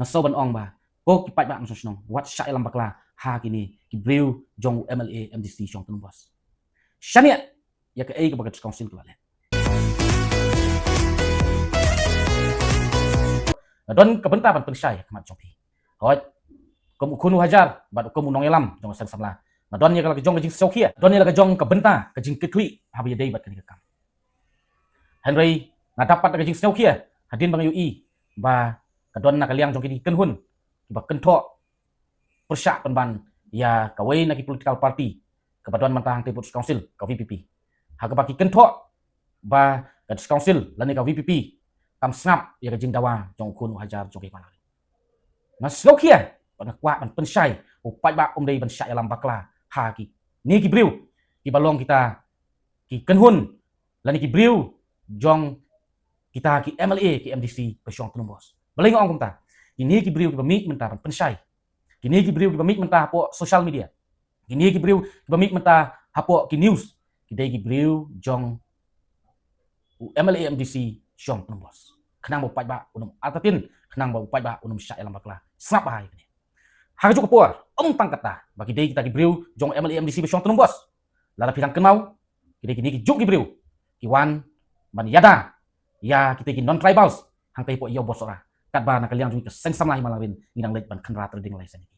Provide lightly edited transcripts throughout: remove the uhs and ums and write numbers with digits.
Naso ban ong ba ko ki pai ba ngso snong wat sha elam bakla ha kini ki breu jong MLA MDC jong tumbas shania ya ke ai ke bagat council kala don ka benta ban pensai kamat jong pi hoi ko kunu hajar ba ko mu nong elam jong san samla na don ya ka jong ka jing sokia don ya ka jong ka benta ka jing kekli ha ba dei bat kan ka Henry na dapat ka jing sokia hadin bang UI ba kadon na kaliang jong kini kenhun ba kentho persyak penban ya kawai na ki political party kepaduan mantahang ti putus council ka VPP ha ka baki kentho ba ka council lani ka VPP kam snap ya ka jing dawa jong kun hajar jong ki mana na slokia pada kuat ban pensai upai ba dei ban syak alam bakla ha ki ni ki briu ki balong kita ki kenhun lani ki briu jong kita ki MLA ki MDC pesyong penumbos Beling ong kumta. Kini ki briu ki bamik mentah pensai. Kini ki briu ki bamik mentah hapo social media. Kini ki briu ki bamik mentah hapo ki news. Kidai ki briu jong MLA MDC syong penumbos. Kenang bau pai ba unum atatin, kenang bau pai ba unum syak elam bakla. Snap bahai ni. Harga cukup puar, tang kata. Bagi dei kita ki briu jong MLA MDC syong penumbos. Lara pirang kenau. Kidai kini ki juk ki briu. Ki wan ban yada. Ya kita ki non tribals. Hang tai po iyo bosora. Kat ba na kaliang jung ke seng samlah malawin nginang lek ban khenra trading lai sen iki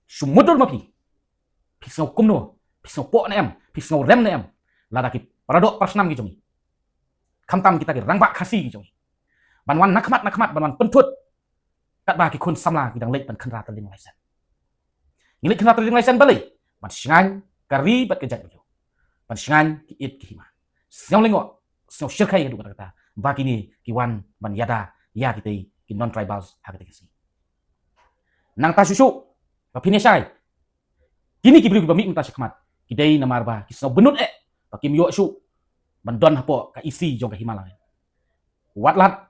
sumudur mapi pisau kumno pisau po na em pisau rem na em lada ki paradok persnam ki jongi khamtam kita ki rangbak khasi ki jongi banwan nakmat banwan pentut kat ba ki kun samlah nginang lek ban khenra trading lai sen ngilik khenra trading lai sen balai ban singan kari bat kejat bejo ban singan ki it ki hima sing lengo sing shirkai du kata ba kini ki wan ban yada ya kita ki non tribals ha kita kasi nang ta susu ba pinesai kini ki bri ba mi ta shikmat ki dei na marba ki so benut ba kim yo su bandon hapo ka isi jong ka himalang watlat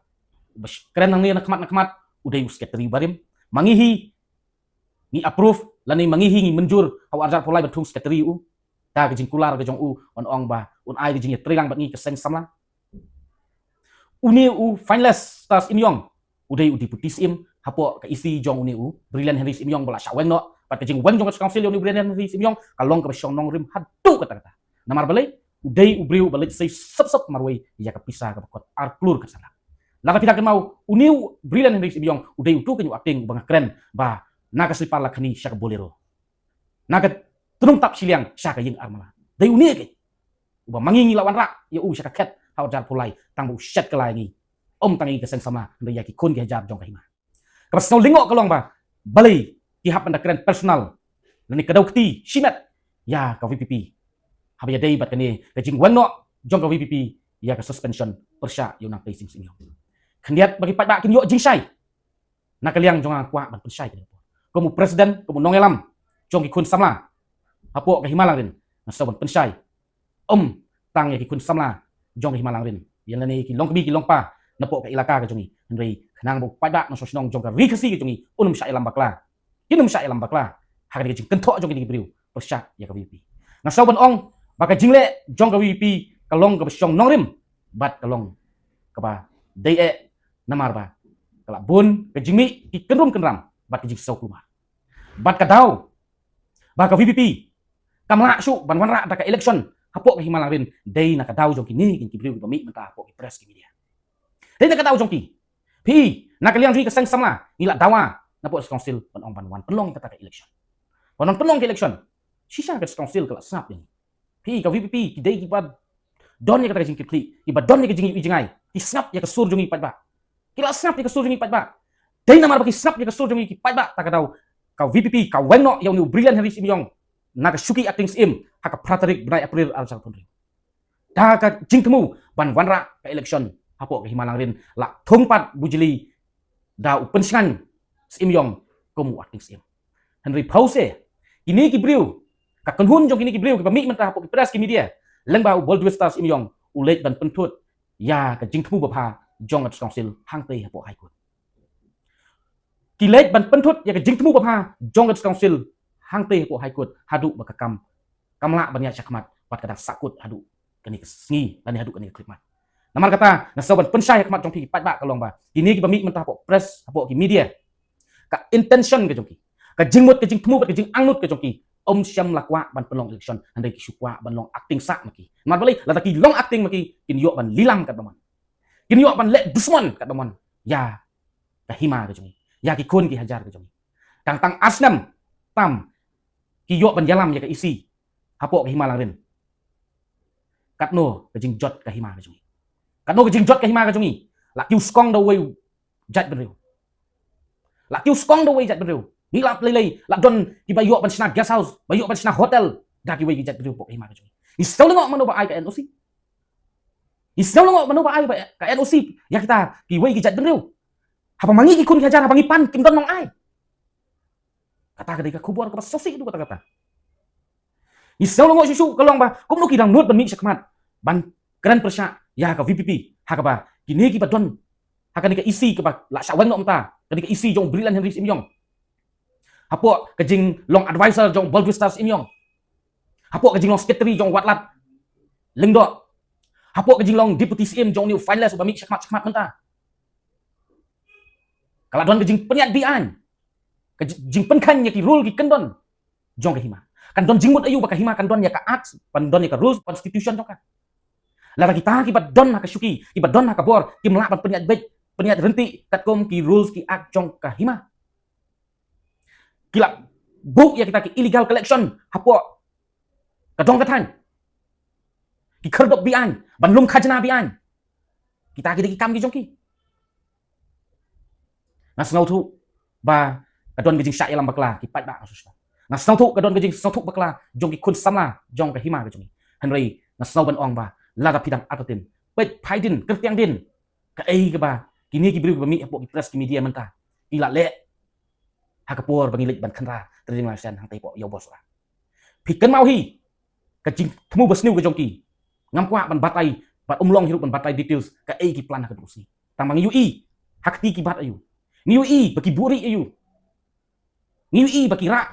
bas keren nang ni na kmat udai usketri barim mangihi ni approve lani mangihi ni menjur haw arjar polai batung sketri u ta ka jingkular ka jong u on ong ba un ai jing trilang bat ngi ka seng samla uni u finalist stars imyong udai u deputy sim hapo ka isi jong uni u brilliant henry imyong bola sya weng no pat jing weng jong ka council uni brilliant henry imyong kalong ka syong nong rim hadu kata namar balai udai u briu balai sei sep marwai ya ka pisah ka kot arklur ka sana laka pidak mau uni u brilliant henry imyong udai u tu kenyu acting bang keren ba naga slipar lakhani sya ka bolero naga tunung tap siliang sya ka ying armala dai uni ke uba mangingi lawan rak ya u sya ka ket hau jar pulai tang bu shet kelai tangi keseng sama ndai ya ki kun ki hajab jong kahima kapas no lingok kalong ba balai ki hap anda keren personal nani kadau kti shimet ya ka VPP habya dei bat kani ka jing wang no jong ka VPP ya ka suspension persya yo nang sing sing yo khendiat bagi pat ba kin yo jing sai na kaliang jong kwa ban persai kini ko mu presiden ko mu nongelam jong ki kun samla hapo ka himalang rin na saban pensai tang ya ki kun samla jong himalang rin yan ni ki long bi ki long pa napo ka ilaka ka jongi henry khnang bu pada no sosnong jong ka rikasi ka jongi unum sya elam bakla kinum sya elam bakla ha ka jing kentho jong ki briu persya ya ka VP na saban ong baka jingle jong ka VP ka long ka syong nongrim bat ka long ka ba dei namar ba kala bun ka jingmi ki kenram bat ki jing sau kluma bat ka dau ba ka VP kamla su ban wanra da ka election hapo ka himalang rin day na kadaw jong kini kin kibriu ki pamit menta hapo ki press ki media day na kadaw jong ki pi na kaliang jui ka sang samla nila dawa na po council pan ong panwan pelong kata ka election panon pelong ka election sisa ka council kala snap ni pi ka VPP ki day ki bad don ya kata jing kli ki bad don ya jing jingai ki snap ya ka sur jongi pat ba kila snap ya ka sur jongi pat ba day na mar ba ki snap ya ka sur jongi ki pat ba ta kadaw ka VPP ka wenno ya ni brilliant Henry Simyong naga syuki acting sim haka pratarik benai April arsal pun dah ka jingtemu ban wanra ka election hapo ka himalang rin la thongpat bujili da upensingan Simyong komu acting sim Henry pause ini ki briu ka kenhun jong ini ki briu ki pamik mentah hapo ki press ki media lengba u bol dua stars Simyong ulet ban pentut ya ka jingtemu bapha jong at council hangte hapo high court kilet ban pentut ya ka jingtemu bapha jong at council hangte po high court hadu bakakam kamla banyak syakmat pat kadang sakut hadu kani kesengi dan hadu kani klipmat Namar kata na soban pensai kemat jong pi pat ba kalong ba. Kini ki bami mentah pok press pok ki media. Ka intention ke jong ki. Ka jingmut ke jing temu ke jing angnut ke jong ki. Om syam lakwa ban pelong election andai ki syukwa ban long acting sak maki. Namar balai la ki long acting maki kin yo ban lilam kat baman. Kin yo ban lek dusman kat baman. Ya ka hima ke jong. Ya ki kun ki hajar ke jong. Kang tang asnam tam ki yo ban jalam ya ka isi. Hapok ke hima lang rin. Katno ke jing jot ka hima ke jong. Kadno ke jingjot ke hima ke jongi la kiu skong do way jat benriu la kiu skong do way jat benriu ni la play la don ki bayo ban sna guest house bayo ban sna hotel da ki way jat benriu pok hima ke jongi ni sau ngok mano ba ai ka NOC ni sau ngok mano ba ai ka NOC ya kita ki way jat benriu apa mangi ki kun hajar apa ngipan kim don nong ai kata ke ka kubur ke sosi itu kata-kata ni sau ngok susu kalong ba kum no ki dang nut ban mi sakmat ban keren persya ya ka VPP hakaba kini ki badon hakani ka isi ke ba la sawang nok mta kani ka isi jong Brilliant Henry Simyong hapo ka jing long advisor jong Baldwin Simyong hapo ka jing long secretary jong Watlat Lengdo hapo ka jing long deputy CM jong New Finance ba mi sakmat mta kala don ka jing peniat bian ka jing penkan ya ki rule ki kendon jong ka hima kan don jingmut ayu ba ka hima kan don ya ka acts pan don ya ka rules constitution jong ka lara kita kibat don ka syuki kibat don ka bor ki melak peniat baik peniat renti kat kom ki rules ki ak jong ka hima kilap buk ya kita ki illegal collection hapo ka dong ka tan ki kherdop bian banlum khajna bian kita ki kam ki jong ki nasnau thu ba ka don gijing syak yalam bakla ki pat ba susna nasnau thu ka don gijing sautuk bakla jong ki kun samla jong ka hima ka jong Henry nasnau ban ong ba lada pidang atatin pet paidin kertiang din ka ai ke ba kini ki beri bami apok ki press ki media mentah ila le hakapor bangi lek ban khanra tering lasan hang tai pok yo bos lah piken mau hi ka jing temu besniu ke jongki ngam kwa ban batai bat umlong hirup ban batai details ka ai ki plan ka dusi tang mangi ui hakti ki bat ayu ni ui baki buri ayu ni ui baki ra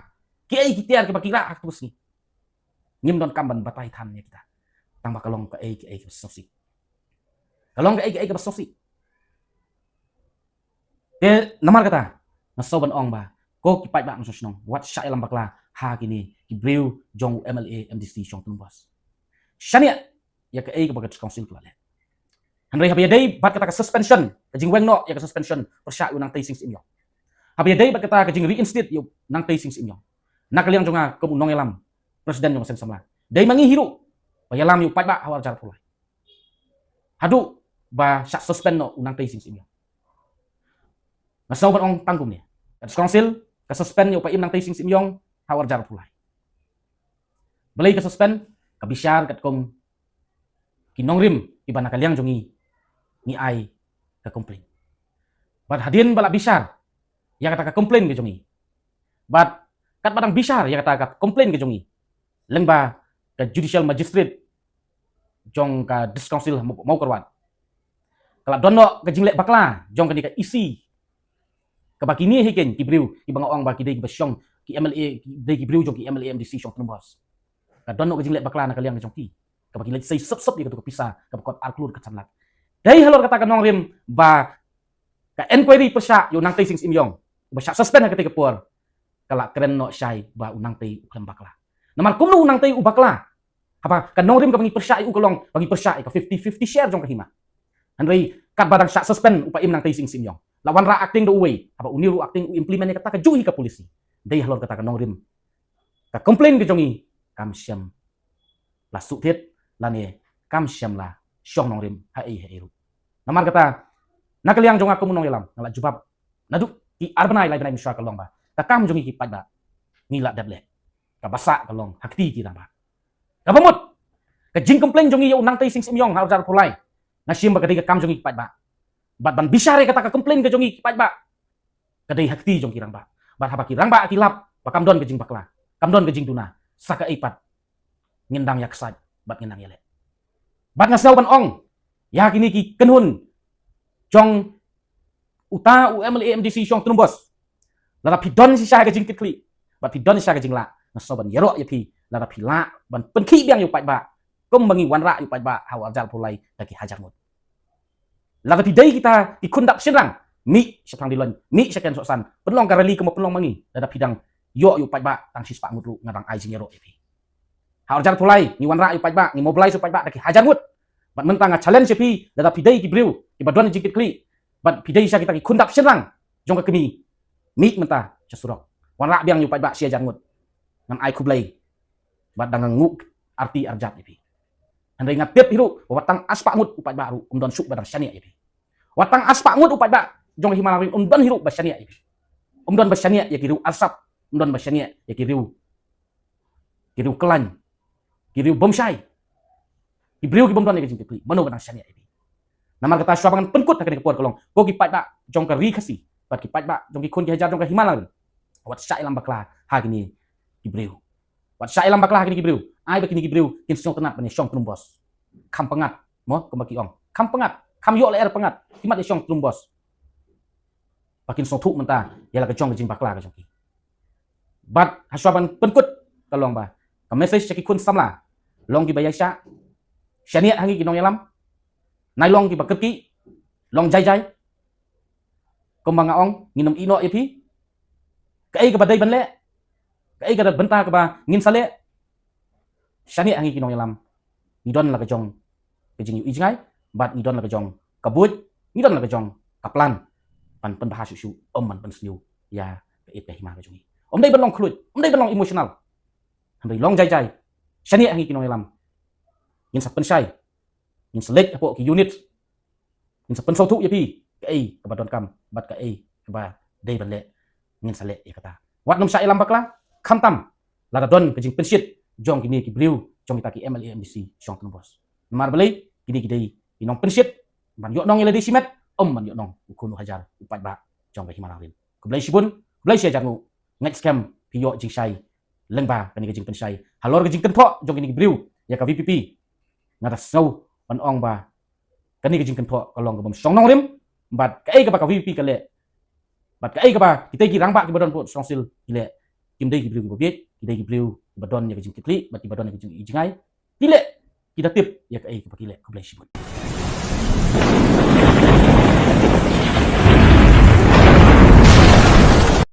ki ai ki tiar ke baki ra hak tu ni ngim don kam ban batai than ya kita tang bakalong ka ai ka sosi kalong ka ai ka sosi te namar kata nasoban ong ba ko ki pai ba ngos nong wat sya elam bakla ha kini ki breu jong MLA MDC jong tumbas syania ya ka ai ka bagat council kala hanrei habia dei bat kata ka suspension ka jing weng no ya ka suspension persya unang tai sing inyo habia dei bat kata ka jing reinstate yo nang tai sing inyo nakaliang jonga ko nong elam presiden jong sen samla dei mangi hiru bayalam yu pat ba hawar jar pulai hadu ba syak suspend no unang tai sing inyo nasau ban ong tanggung ni kat council ka suspend yu pa im nang tai sing imyong hawar jar pulai belai ka suspend ka bisyar kat kom kinongrim ibana kaliang jongi ni ai ka complain bat hadin bala bisyar ya kata ka complain ke jongi bat kat badang bisyar ya kata ka complain ke jongi lengba ka judicial magistrate jong ka dis council mau kerwat kala dono ka jinglek bakla jong ka ni ka isi ka bakini hiken ki briu ki banga ong ba ki dei ki basyong ki MLA ki dei ki briu jong ki MLA MDC jong tumbas ka dono ka jinglek bakla na kaliang jong ki ka baki lek sei sep ya ka pisa ka bakot arklur ka sanlat dei halor kata ka nongrim ba ka inquiry persya yo nang tai sing imyong ba syak suspend ka te kapur kala keren no syai ba unang tai uklam bakla namar kumno unang tai ubakla apa kan nongrim ka bangi persya u kolong bangi persya ka 50-50 share jong ka hima hanrei kat badang syak suspend upa im nang tai sing imyong lawan ra acting do way apa uniru acting u implement kata ka juhi ka polisi dei halor kata ka nongrim ka complain ke jongi kam syam la su thiet la ne kam syam la syong nongrim ha ai ru namar kata nakaliang jong aku munong yalam ngala jubab naduk ki arbanai lai banai misra kalong ba ka kam jongi ki pada ngila dable ka basa kalong hakti ki tamba ka pamut ka jing complain jongi yo nang tai sing imyong ha jar pulai na syim ba ka kam jongi ki pada bat ban bisyare kata ka complain ke jongi ki pada kadai hakti jong kirang ba bat haba kirang ba kilap ba kam don ke jing bakla kam don ke jing tuna saka ipat ngendang yak saj bat ngendang yele bat ngasau ban ong ya kini ki kenhun jong uta UMLA MDC jong tumbos lara pidon si syah ke jing kitli bat pidon si syah ke jing la ngasau ban yero ya pi lara pila ban penki biang yu pat ba kom bangi wanra yu pat ba hawar jal pulai daki hajar mut laga tidai kita ikundap sirang mi sepang dilon mi sekian sosan penlong karali kemo penlong mangi dadap hidang yo yu pai ba tang sispa mudru ngadang ai jingero epi ha orjar tulai ni wan ra yu pai ba ni mobilize yu pai ba daki hajar mut bat mentang challenge epi dadap hidai ki breu ki badon jingkit kli bat hidai sa kita ikundap sirang jong ka kemi mi mentah casurok wan ra biang yu pai ba sia jar mut ngan ai kublai bat dangang nguk arti arjat epi anda ingat tiap hiru watang aspak mut upat baru umdon suk badang syania ibi watang aspak mut upat ba jong himalawin umdon hiru basyania ibi umdon basyania ya kiru asap umdon basyania ya kiru kelan kiru bomsyai ibriu ki bomdon ya jingkli mano badang syania ibi namar kata swabangan penkut akan kepuar kolong ko ki pat ba jong ka ri kasi bat ki pat ba jong ki kun ki hajar jong ka himalawin wat syai lam bakla ha gini ibriu wat syai lam bakla ha gini ibriu ai begini gibreu kin song tenat bani song trumbos kam pengat mo kembaki ong kam pengat kam yo le er pengat kimat de song trumbos bakin song thuk menta yala ke jong jing bakla ke jong ki bat haswaban penkut kalong ba ka message ki kun samla long ki bayasha syaniat hangi ki nong yalam nai long ki bakerki long jai jai kombanga ong nginom ino epi kai ke badai banle kai ke benta ke ba ngin sale syaniat hangi kinong yalam nidon la kejong kejing yu ijngai bat nidon la kejong kabut nidon la kejong kaplan pan pen bahas su man pen sniu ya ke pe hima kejong om dai belong khlut om dai belong emotional handai long jai jai syaniat hangi kinong yalam ngin sa pen sai ngin selek apo ki unit ngin sa pen sautu ya pi ke ai ke badon kam bat ke ai ke ba dai ban le ngin sale ya kata wat nom sa yalam bakla khamtam la don kejing pensit jong kini ki breu jong kita ki MLA MDC song tembos mar belai kini kidai inong pensit ban yo nong eladi simet man yo nong ukunu hajar upat ba jong ka himalawin ko belai sibun belai sia jarnu next scam pi yo jing sai lengba kani jing pensai halor jing kenpo jong kini ki breu ya ka VPP ngata snow on ong ba kani jing kenpo kalong ka bom song nong rim bat ka ai ka ba ka VPP ka le bat ka ai ka ba kita ki rangba ki badon po song sil ile kim dei ki breu ki bobiet kita ki breu badon ya kejing kitli bat badon ya kejing ijingai tile kita tip ya ka ai ka pakile ka belai sibun